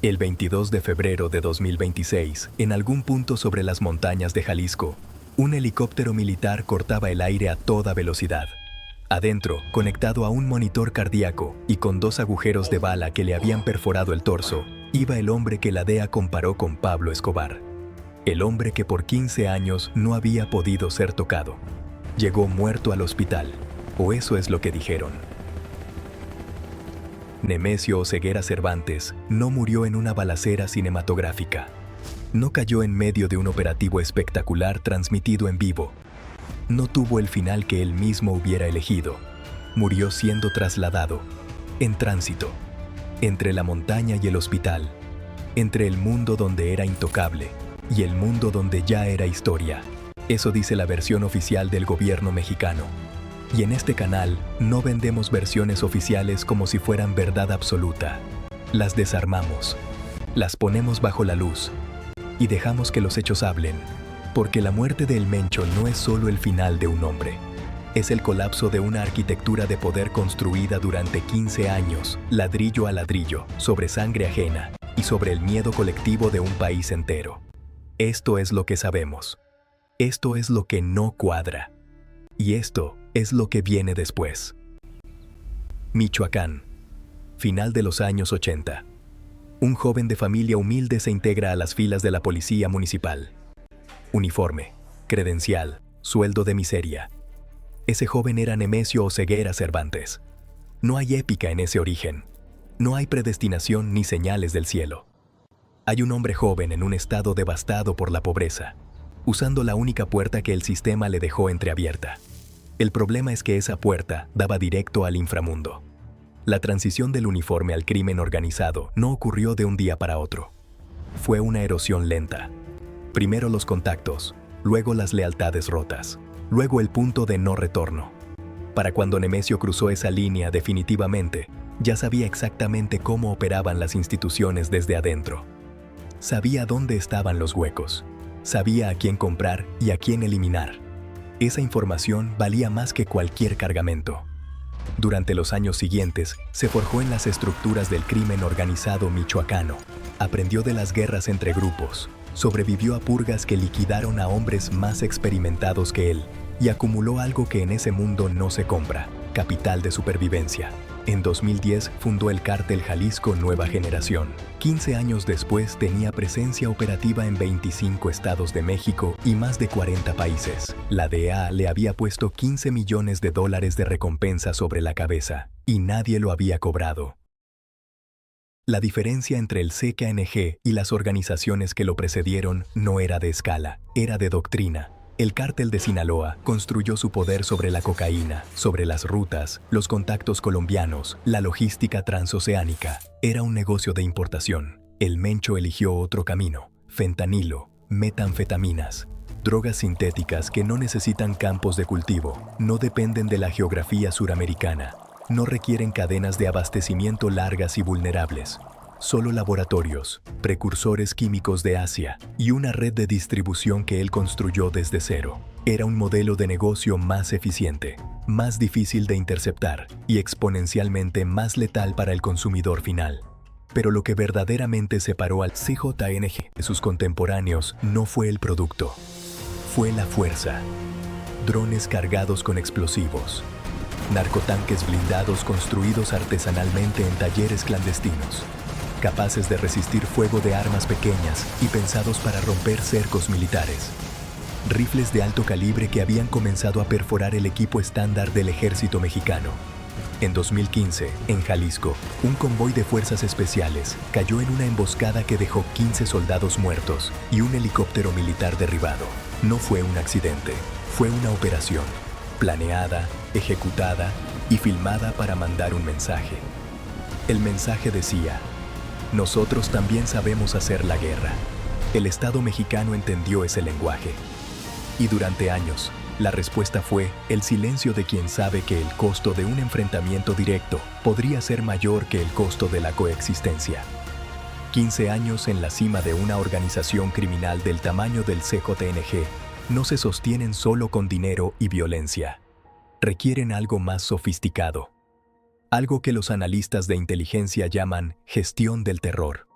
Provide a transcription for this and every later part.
El 22 de febrero de 2026, en algún punto sobre las montañas de Jalisco, un helicóptero militar cortaba el aire a toda velocidad. Adentro, conectado a un monitor cardíaco y con 2 agujeros de bala que le habían perforado el torso, iba el hombre que la DEA comparó con Pablo Escobar. El hombre que por 15 años no había podido ser tocado. Llegó muerto al hospital, o eso es lo que dijeron. Nemesio Oseguera Cervantes no murió en una balacera cinematográfica. No cayó en medio de un operativo espectacular transmitido en vivo. No tuvo el final que él mismo hubiera elegido. Murió siendo trasladado, en tránsito, entre la montaña y el hospital, entre el mundo donde era intocable y el mundo donde ya era historia. Eso dice la versión oficial del gobierno mexicano. Y en este canal no vendemos versiones oficiales como si fueran verdad absoluta. Las desarmamos, las ponemos bajo la luz y dejamos que los hechos hablen, porque la muerte de El Mencho no es solo el final de un hombre. Es el colapso de una arquitectura de poder construida durante 15 años, ladrillo a ladrillo, sobre sangre ajena y sobre el miedo colectivo de un país entero. Esto es lo que sabemos. Esto es lo que no cuadra. Y esto es lo que viene después. Michoacán. Final de los años 80. Un joven de familia humilde se integra a las filas de la policía municipal. Uniforme, credencial, sueldo de miseria. Ese joven era Nemesio Oseguera Cervantes. No hay épica en ese origen. No hay predestinación ni señales del cielo. Hay un hombre joven en un estado devastado por la pobreza, usando la única puerta que el sistema le dejó entreabierta. El problema es que esa puerta daba directo al inframundo. La transición del uniforme al crimen organizado no ocurrió de un día para otro. Fue una erosión lenta. Primero los contactos, luego las lealtades rotas, luego el punto de no retorno. Para cuando Nemesio cruzó esa línea definitivamente, ya sabía exactamente cómo operaban las instituciones desde adentro. Sabía dónde estaban los huecos. Sabía a quién comprar y a quién eliminar. Esa información valía más que cualquier cargamento. Durante los años siguientes, se forjó en las estructuras del crimen organizado michoacano. Aprendió de las guerras entre grupos, sobrevivió a purgas que liquidaron a hombres más experimentados que él y acumuló algo que en ese mundo no se compra: capital de supervivencia. En 2010 fundó el cártel Jalisco Nueva Generación. 15 años después tenía presencia operativa en 25 estados de México y más de 40 países. La DEA le había puesto $15 millones de recompensa sobre la cabeza y nadie lo había cobrado. La diferencia entre el CKNG y las organizaciones que lo precedieron no era de escala, era de doctrina. El cártel de Sinaloa construyó su poder sobre la cocaína, sobre las rutas, los contactos colombianos, la logística transoceánica. Era un negocio de importación. El Mencho eligió otro camino: fentanilo, metanfetaminas, drogas sintéticas que no necesitan campos de cultivo, no dependen de la geografía suramericana, no requieren cadenas de abastecimiento largas y vulnerables. Solo laboratorios, precursores químicos de Asia y una red de distribución que él construyó desde cero. Era un modelo de negocio más eficiente, más difícil de interceptar y exponencialmente más letal para el consumidor final. Pero lo que verdaderamente separó al CJNG de sus contemporáneos no fue el producto, fue la fuerza. Drones cargados con explosivos, narcotanques blindados construidos artesanalmente en talleres clandestinos, capaces de resistir fuego de armas pequeñas y pensados para romper cercos militares. Rifles de alto calibre que habían comenzado a perforar el equipo estándar del ejército mexicano. En 2015, en Jalisco, un convoy de fuerzas especiales cayó en una emboscada que dejó 15 soldados muertos y un helicóptero militar derribado. No fue un accidente, fue una operación, planeada, ejecutada y filmada para mandar un mensaje. El mensaje decía: nosotros también sabemos hacer la guerra. El Estado mexicano entendió ese lenguaje. Y durante años, la respuesta fue el silencio de quien sabe que el costo de un enfrentamiento directo podría ser mayor que el costo de la coexistencia. 15 años en la cima de una organización criminal del tamaño del CJNG no se sostienen solo con dinero y violencia. Requieren algo más sofisticado. Algo que los analistas de inteligencia llaman gestión del terror.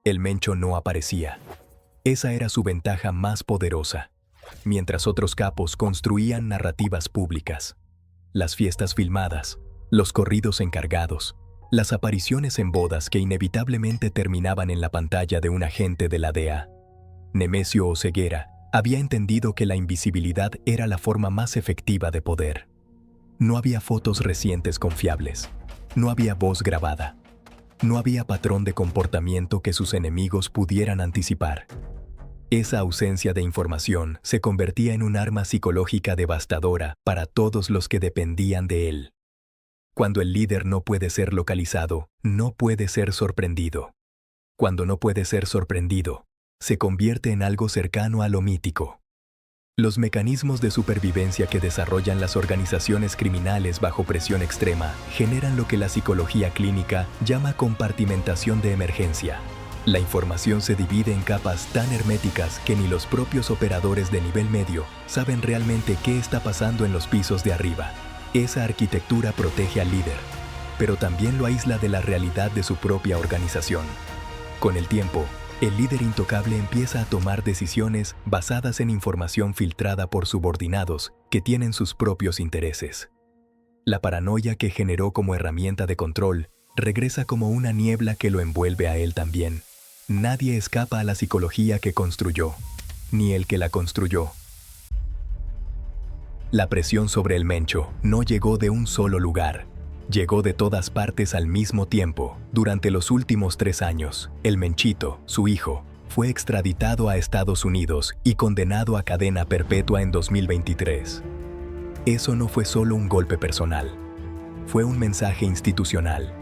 El Mencho no aparecía. Esa era su ventaja más poderosa. Mientras otros capos construían narrativas públicas, las fiestas filmadas, los corridos encargados, las apariciones en bodas que inevitablemente terminaban en la pantalla de un agente de la DEA, Nemesio Oseguera había entendido que la invisibilidad era la forma más efectiva de poder. No había fotos recientes confiables, no había voz grabada, no había patrón de comportamiento que sus enemigos pudieran anticipar. Esa ausencia de información se convertía en un arma psicológica devastadora para todos los que dependían de él. Cuando el líder no puede ser localizado, no puede ser sorprendido. Cuando no puede ser sorprendido, se convierte en algo cercano a lo mítico. Los mecanismos de supervivencia que desarrollan las organizaciones criminales bajo presión extrema generan lo que la psicología clínica llama compartimentación de emergencia. La información se divide en capas tan herméticas que ni los propios operadores de nivel medio saben realmente qué está pasando en los pisos de arriba. Esa arquitectura protege al líder, pero también lo aísla de la realidad de su propia organización. Con el tiempo, el líder intocable empieza a tomar decisiones basadas en información filtrada por subordinados que tienen sus propios intereses. La paranoia que generó como herramienta de control regresa como una niebla que lo envuelve a él también. Nadie escapa a la psicología que construyó, ni el que la construyó. La presión sobre el Mencho no llegó de un solo lugar. Llegó de todas partes al mismo tiempo. Durante los últimos 3 años, el Menchito, su hijo, fue extraditado a Estados Unidos y condenado a cadena perpetua en 2023. Eso no fue solo un golpe personal. Fue un mensaje institucional.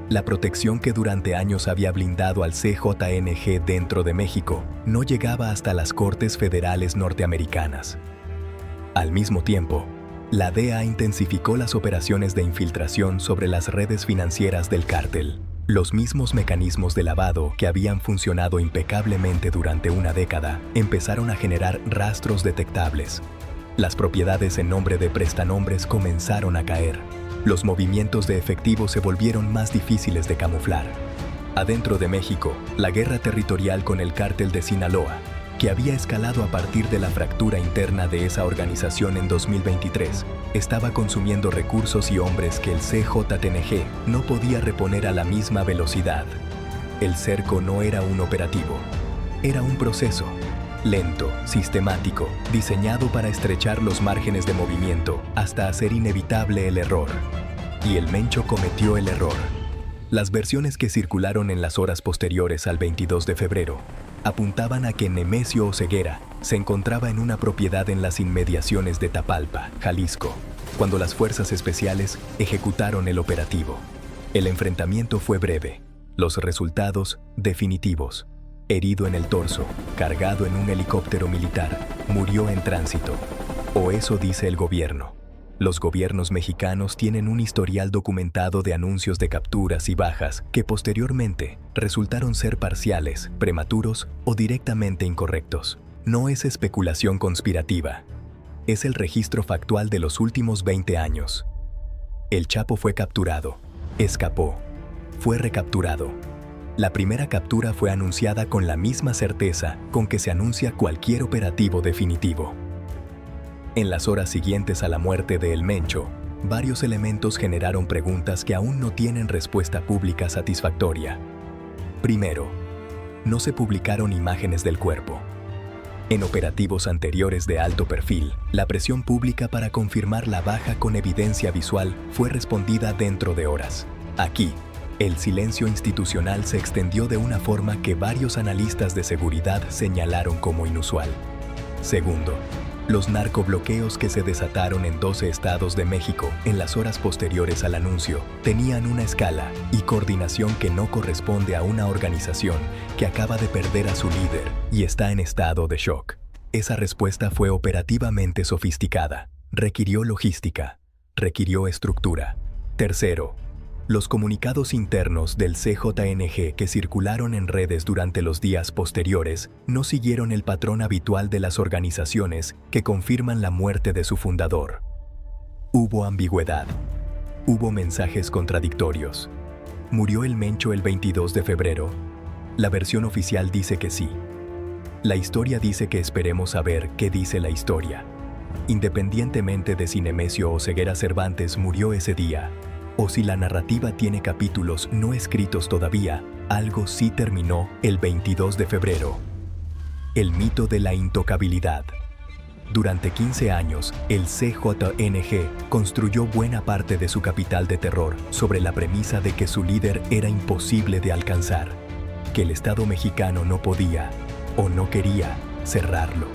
La protección que durante años había blindado al CJNG dentro de México no llegaba hasta las Cortes Federales norteamericanas. Al mismo tiempo, la DEA intensificó las operaciones de infiltración sobre las redes financieras del cártel. Los mismos mecanismos de lavado que habían funcionado impecablemente durante una década empezaron a generar rastros detectables. Las propiedades en nombre de prestanombres comenzaron a caer. Los movimientos de efectivo se volvieron más difíciles de camuflar. Adentro de México, la guerra territorial con el cártel de Sinaloa, que había escalado a partir de la fractura interna de esa organización en 2023, estaba consumiendo recursos y hombres que el CJTNG no podía reponer a la misma velocidad. El cerco no era un operativo, era un proceso, lento, sistemático, diseñado para estrechar los márgenes de movimiento hasta hacer inevitable el error. Y el Mencho cometió el error. Las versiones que circularon en las horas posteriores al 22 de febrero apuntaban a que Nemesio Oseguera se encontraba en una propiedad en las inmediaciones de Tapalpa, Jalisco, cuando las fuerzas especiales ejecutaron el operativo. El enfrentamiento fue breve, los resultados definitivos. Herido en el torso, cargado en un helicóptero militar, murió en tránsito. O eso dice el gobierno. Los gobiernos mexicanos tienen un historial documentado de anuncios de capturas y bajas que posteriormente resultaron ser parciales, prematuros o directamente incorrectos. No es especulación conspirativa. Es el registro factual de los últimos 20 años. El Chapo fue capturado, escapó, fue recapturado. La primera captura fue anunciada con la misma certeza con que se anuncia cualquier operativo definitivo. En las horas siguientes a la muerte de El Mencho, varios elementos generaron preguntas que aún no tienen respuesta pública satisfactoria. Primero, no se publicaron imágenes del cuerpo. En operativos anteriores de alto perfil, la presión pública para confirmar la baja con evidencia visual fue respondida dentro de horas. Aquí, el silencio institucional se extendió de una forma que varios analistas de seguridad señalaron como inusual. Segundo, los narcobloqueos que se desataron en 12 estados de México en las horas posteriores al anuncio tenían una escala y coordinación que no corresponde a una organización que acaba de perder a su líder y está en estado de shock. Esa respuesta fue operativamente sofisticada, requirió logística, requirió estructura. Tercero, los comunicados internos del CJNG que circularon en redes durante los días posteriores no siguieron el patrón habitual de las organizaciones que confirman la muerte de su fundador. Hubo ambigüedad. Hubo mensajes contradictorios. Murió el Mencho el 22 de febrero. La versión oficial dice que sí. La historia dice que esperemos saber qué dice la historia. Independientemente de si Nemesio Oseguera Cervantes murió ese día, o si la narrativa tiene capítulos no escritos todavía, algo sí terminó el 22 de febrero. El mito de la intocabilidad. Durante 15 años, el CJNG construyó buena parte de su capital de terror sobre la premisa de que su líder era imposible de alcanzar, que el Estado mexicano no podía, o no quería, cerrarlo,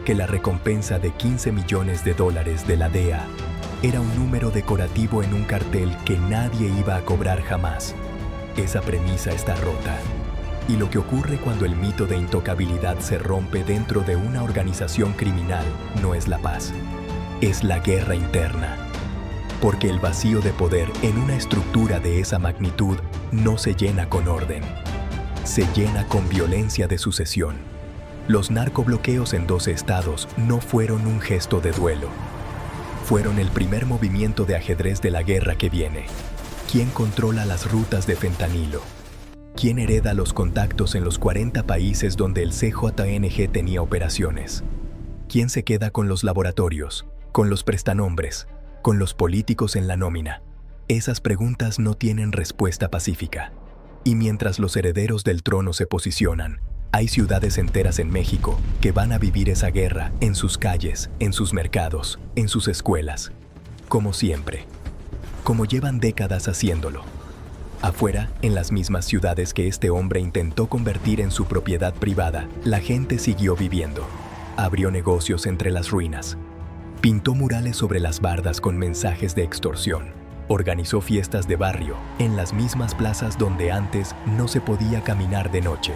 que la recompensa de $15 millones de la DEA era un número decorativo en un cartel que nadie iba a cobrar jamás. Esa premisa está rota. Y lo que ocurre cuando el mito de intocabilidad se rompe dentro de una organización criminal no es la paz, es la guerra interna. Porque el vacío de poder en una estructura de esa magnitud no se llena con orden, se llena con violencia de sucesión. Los narcobloqueos en 12 estados no fueron un gesto de duelo. Fueron el primer movimiento de ajedrez de la guerra que viene. ¿Quién controla las rutas de fentanilo? ¿Quién hereda los contactos en los 40 países donde el CJNG tenía operaciones? ¿Quién se queda con los laboratorios, con los prestanombres, con los políticos en la nómina? Esas preguntas no tienen respuesta pacífica. Y mientras los herederos del trono se posicionan, hay ciudades enteras en México que van a vivir esa guerra en sus calles, en sus mercados, en sus escuelas. Como siempre. Como llevan décadas haciéndolo. Afuera, en las mismas ciudades que este hombre intentó convertir en su propiedad privada, la gente siguió viviendo. Abrió negocios entre las ruinas. Pintó murales sobre las bardas con mensajes de extorsión. Organizó fiestas de barrio en las mismas plazas donde antes no se podía caminar de noche.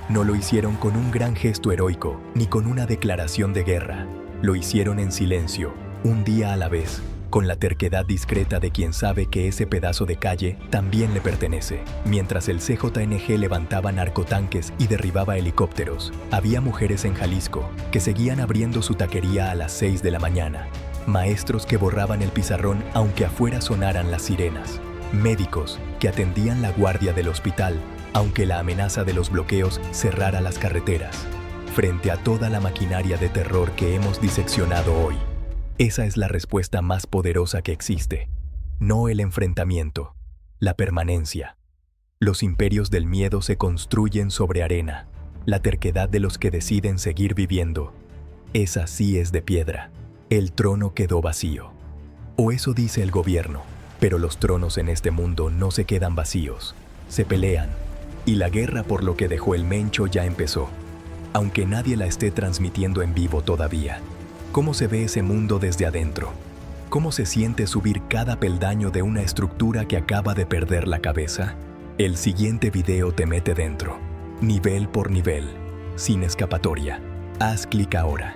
No lo hicieron con un gran gesto heroico ni con una declaración de guerra. Lo hicieron en silencio, un día a la vez, con la terquedad discreta de quien sabe que ese pedazo de calle también le pertenece. Mientras el CJNG levantaba narcotanques y derribaba helicópteros, había mujeres en Jalisco que seguían abriendo su taquería a las 6 de la mañana, maestros que borraban el pizarrón aunque afuera sonaran las sirenas, médicos que atendían la guardia del hospital aunque la amenaza de los bloqueos cerrara las carreteras. Frente a toda la maquinaria de terror que hemos diseccionado hoy, esa es la respuesta más poderosa que existe. No el enfrentamiento, la permanencia. Los imperios del miedo se construyen sobre arena. La terquedad de los que deciden seguir viviendo. Esa sí es de piedra. El trono quedó vacío. O eso dice el gobierno. Pero los tronos en este mundo no se quedan vacíos. Se pelean. Y la guerra por lo que dejó el Mencho ya empezó. Aunque nadie la esté transmitiendo en vivo todavía. ¿Cómo se ve ese mundo desde adentro? ¿Cómo se siente subir cada peldaño de una estructura que acaba de perder la cabeza? El siguiente video te mete dentro, nivel por nivel, sin escapatoria. Haz clic ahora.